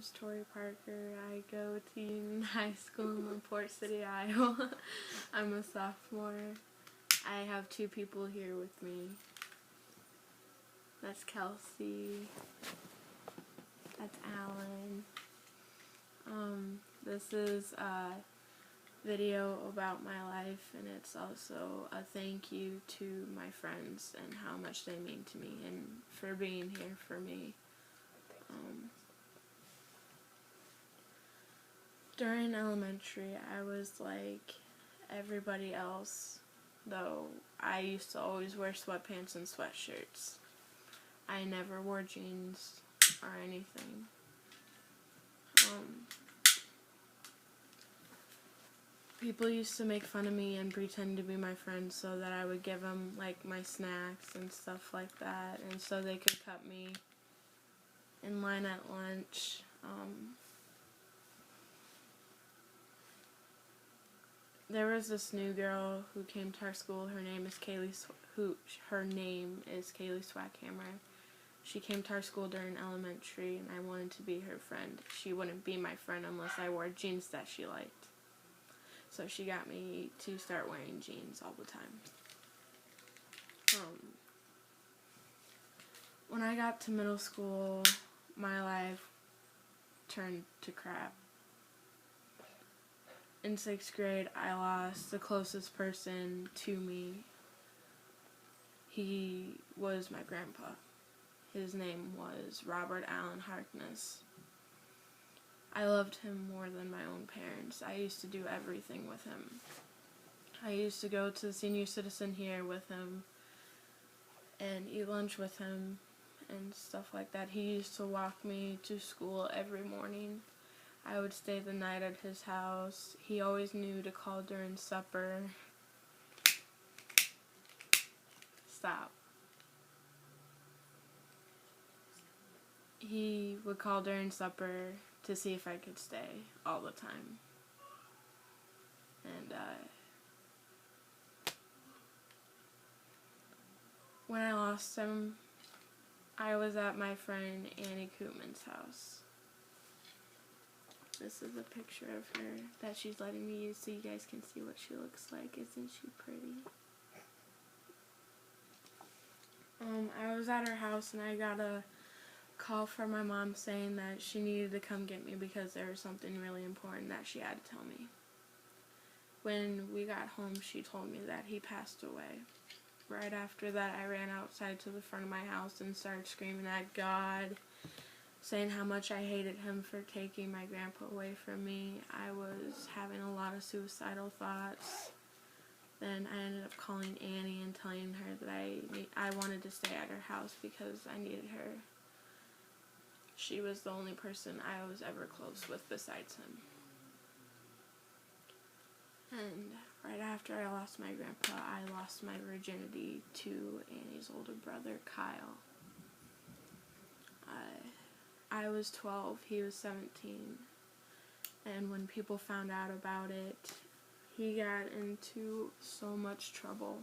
name's Tori Parker. I go to Union High School in Port City, Iowa. I'm a sophomore. I have two people here with me. That's Kelsey. That's Alan. This is a video about my life, and it's also a thank you to my friends and how much they mean to me and for being here for me. During elementary, I was like everybody else, though I used to always wear sweatpants and sweatshirts. I never wore jeans or anything. People used to make fun of me and pretend to be my friends so that I would give them like my snacks and stuff like that, and so they could cut me in line at lunch. There was this new girl who came to our school. Her name is Kaylee Swackhammer. She came to our school during elementary, and I wanted to be her friend. She wouldn't be my friend unless I wore jeans that she liked. So she got me to start wearing jeans all the time. When I got to middle school, my life turned to crap. In 6th grade, I lost the closest person to me. He was my grandpa. His name was Robert Allen Harkness. I loved him more than my own parents. I used to do everything with him. I used to go to the senior citizen here with him and eat lunch with him and stuff like that. He used to walk me to school every morning. I would stay the night at his house. He always knew to call during supper. Stop. He would call during supper to see if I could stay all the time. And when I lost him, I was at my friend Annie Koopman's house. This is a picture of her that she's letting me use so you guys can see what she looks like. Isn't she pretty? I was at her house and I got a call from my mom saying that she needed to come get me because there was something really important that she had to tell me. When we got home, she told me that he passed away. Right after that, I ran outside to the front of my house and started screaming at God, saying how much I hated him for taking my grandpa away from me. I was having a lot of suicidal thoughts. Then I ended up calling Annie and telling her that I wanted to stay at her house because I needed her. She was the only person I was ever close with besides him. And right after I lost my grandpa, I lost my virginity to Annie's older brother, Kyle. I was 12, he was 17, and when people found out about it, he got into so much trouble.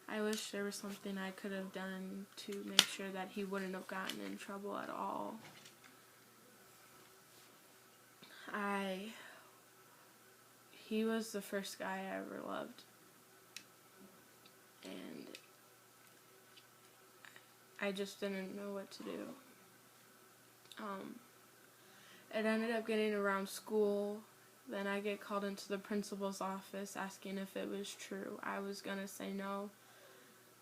I wish there was something I could have done to make sure that he wouldn't have gotten in trouble at all. He was the first guy I ever loved, and I just didn't know what to do. It ended up getting around school. Then I get called into the principal's office asking if it was true. I was gonna say no,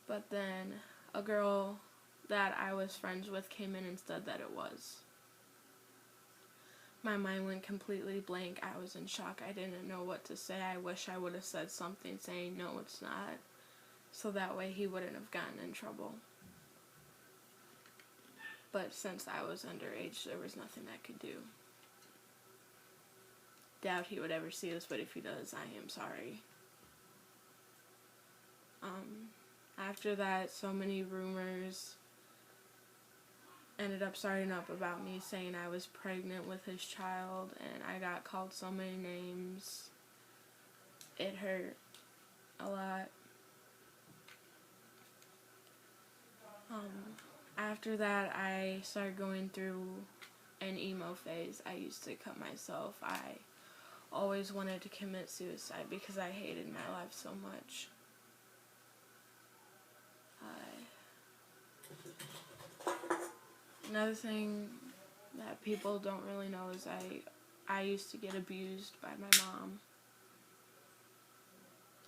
but then a girl that I was friends with came in and said that it was. My mind went completely blank. I was in shock. I didn't know what to say. I wish I would have said something saying no, it's not, so that way he wouldn't have gotten in trouble. But since I was underage, there was nothing I could do. Doubt he would ever see this, but if he does, I am sorry. After that, so many rumors ended up starting up about me saying I was pregnant with his child, and I got called so many names. It hurt a lot. After that, I started going through an emo phase, I used to cut myself. I always wanted to commit suicide because I hated my life so much. Another thing that people don't really know is I used to get abused by my mom.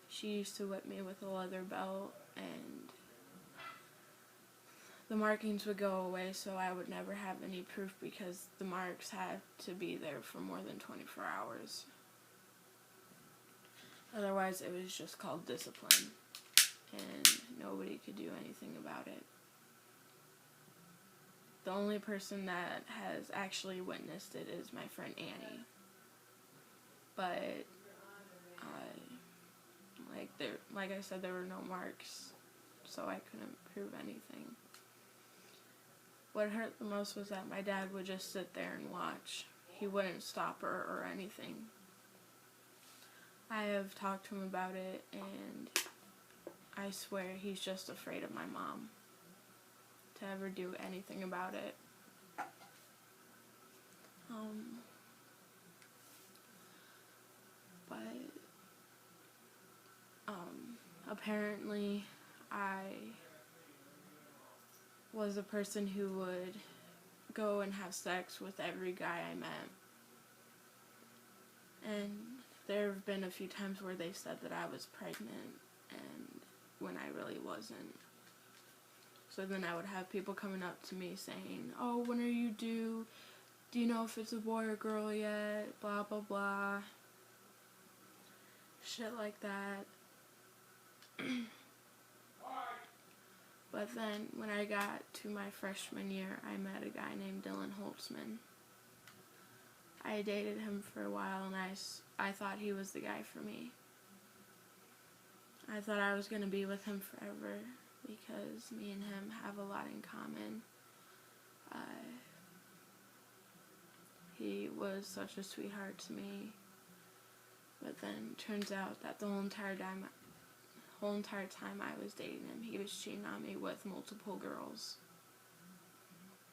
She used to whip me with a leather belt, and the markings would go away, so I would never have any proof because the marks had to be there for more than 24 hours. Otherwise, it was just called discipline, and nobody could do anything about it. The only person that has actually witnessed it is my friend Annie. But, like I said, there were no marks, so I couldn't prove anything. What hurt the most was that my dad would just sit there and watch. He wouldn't stop her or anything. I have talked to him about it, and I swear he's just afraid of my mom to ever do anything about it. Apparently I was a person who would go and have sex with every guy I met. And there have been a few times where they said that I was pregnant, and when I really wasn't. So then I would have people coming up to me saying, "Oh, when are you due? Do you know if it's a boy or girl yet? Blah, blah, blah." Shit like that. But then, when I got to my freshman year, I met a guy named Dylan Holtzman. I dated him for a while, and I thought he was the guy for me. I thought I was going to be with him forever, because me and him have a lot in common. He was such a sweetheart to me, but then turns out that the whole entire time I was dating him, he was cheating on me with multiple girls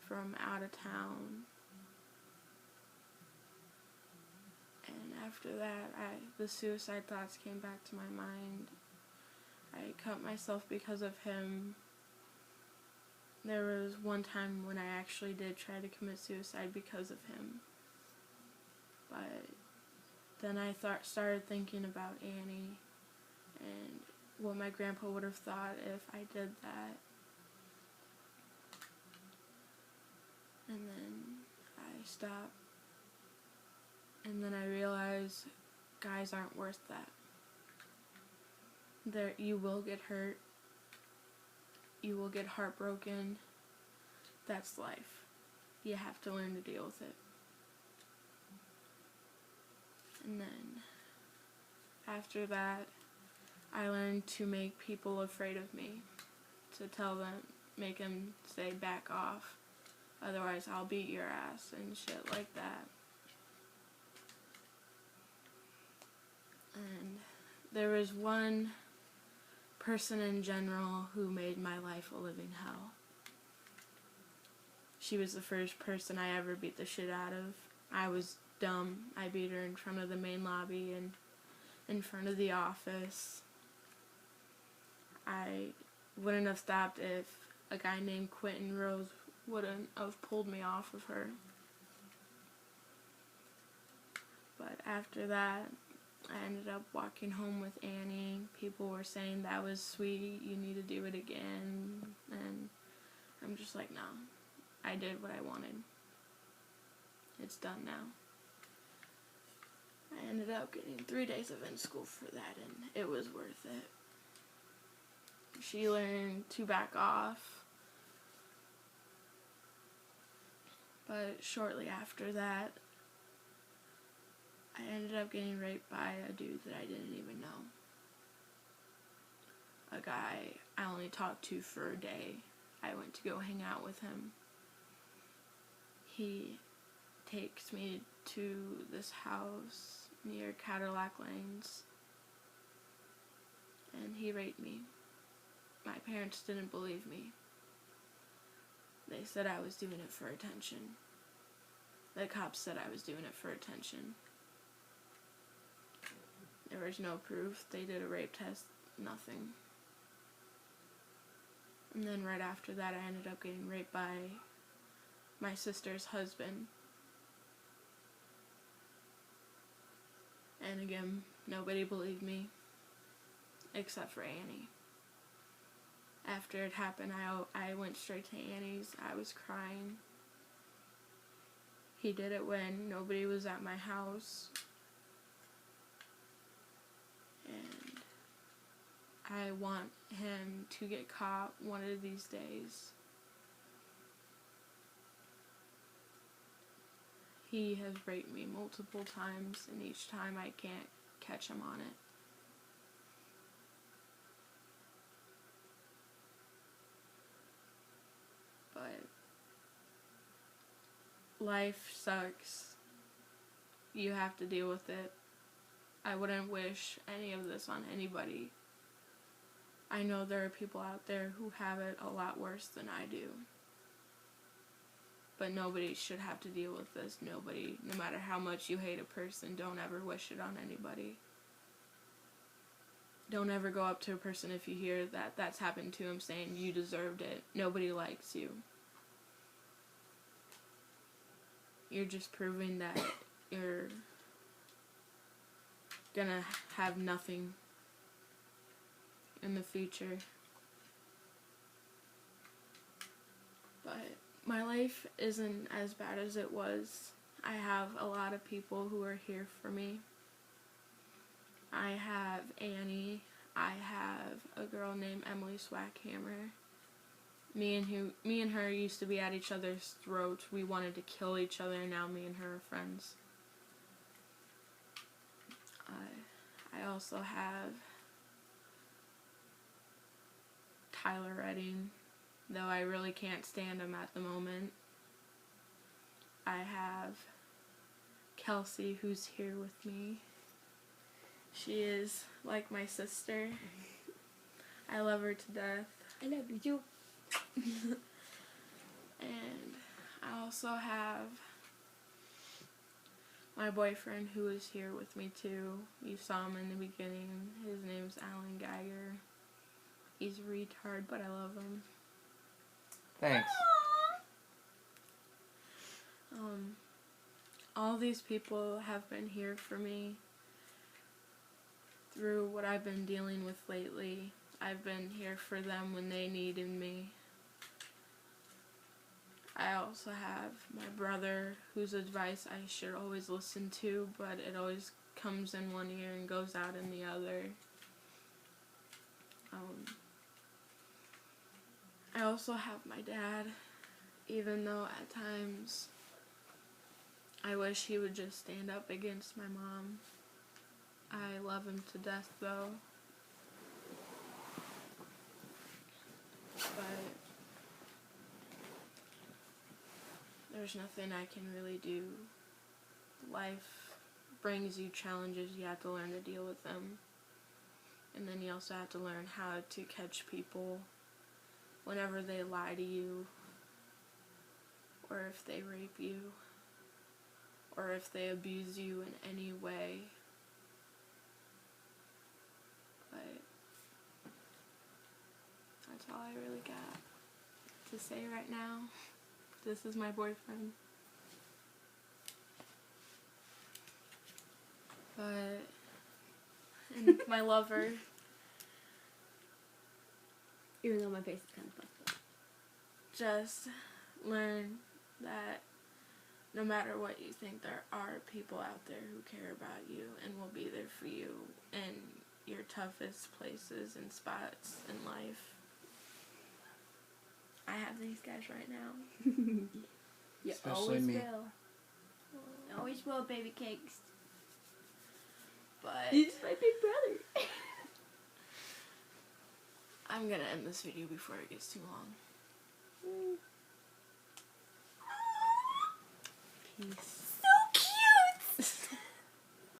from out of town. And after that, the suicide thoughts came back to my mind. I cut myself because of him. There was one time when I actually did try to commit suicide because of him. But then I started thinking about Annie and what my grandpa would have thought if I did that. And then I stopped. And then I realized guys aren't worth that. You will get hurt. You will get heartbroken. That's life. You have to learn to deal with it. And then, after that, I learned to make people afraid of me. To tell them, make them say, back off. Otherwise, I'll beat your ass and shit like that. And there was one person in general who made my life a living hell. She was the first person I ever beat the shit out of. I was dumb. I beat her in front of the main lobby and in front of the office. I wouldn't have stopped if a guy named Quentin Rose wouldn't have pulled me off of her. But after that, I ended up walking home with Annie. People were saying that was sweet, you need to do it again. And I'm just like, no. I did what I wanted. It's done now. I ended up getting 3 days of in school for that, and it was worth it. She learned to back off. But shortly after that, I ended up getting raped by a dude that I didn't even know. A guy I only talked to for a day. I went to go hang out with him. He takes me to this house near Cadillac Lanes, and he raped me. My parents didn't believe me. They said I was doing it for attention. The cops said I was doing it for attention. There was no proof. They did a rape test. Nothing. And then right after that, I ended up getting raped by my sister's husband. And again, nobody believed me, except for Annie. After it happened, I went straight to Annie's. I was crying. He did it when nobody was at my house. And I want him to get caught one of these days. He has raped me multiple times, and each time I can't catch him on it. But life sucks. You have to deal with it. I wouldn't wish any of this on anybody. I know there are people out there who have it a lot worse than I do. But nobody should have to deal with this. Nobody, no matter how much you hate a person, don't ever wish it on anybody. Don't ever go up to a person if you hear that that's happened to him saying you deserved it. Nobody likes you. You're just proving that you're gonna have nothing in the future. But my life isn't as bad as it was. I have a lot of people who are here for me. I have Annie. I have a girl named Emily Swackhammer. Me and her used to be at each other's throats. We wanted to kill each other, and now me and her are friends. I also have Tyler-XboXRoXX, though I really can't stand him at the moment. I have Kelsey, who's here with me. She is like my sister. I love her to death. I love you too. And I also have my boyfriend, who is here with me too. You saw him in the beginning. His name's Alan-fugwana. He's a retard, but I love him. Thanks. All these people have been here for me through what I've been dealing with lately. I've been here for them when they needed me. I also have my brother, whose advice I should always listen to, but it always comes in one ear and goes out in the other. I also have my dad, even though at times I wish he would just stand up against my mom. I love him to death though. But there's nothing I can really do. Life brings you challenges, you have to learn to deal with them. And then you also have to learn how to catch people whenever they lie to you, or if they rape you, or if they abuse you in any way. But that's all I really got to say right now. This is my boyfriend. And my lover. Even though my face is kind of fucked up. Just learn that no matter what you think, there are people out there who care about you and will be there for you in your toughest places and spots in life. I have these guys right now. You Especially always me. will. You always will, baby cakes. But He's my big brother. I'm gonna end this video before it gets too long. Peace.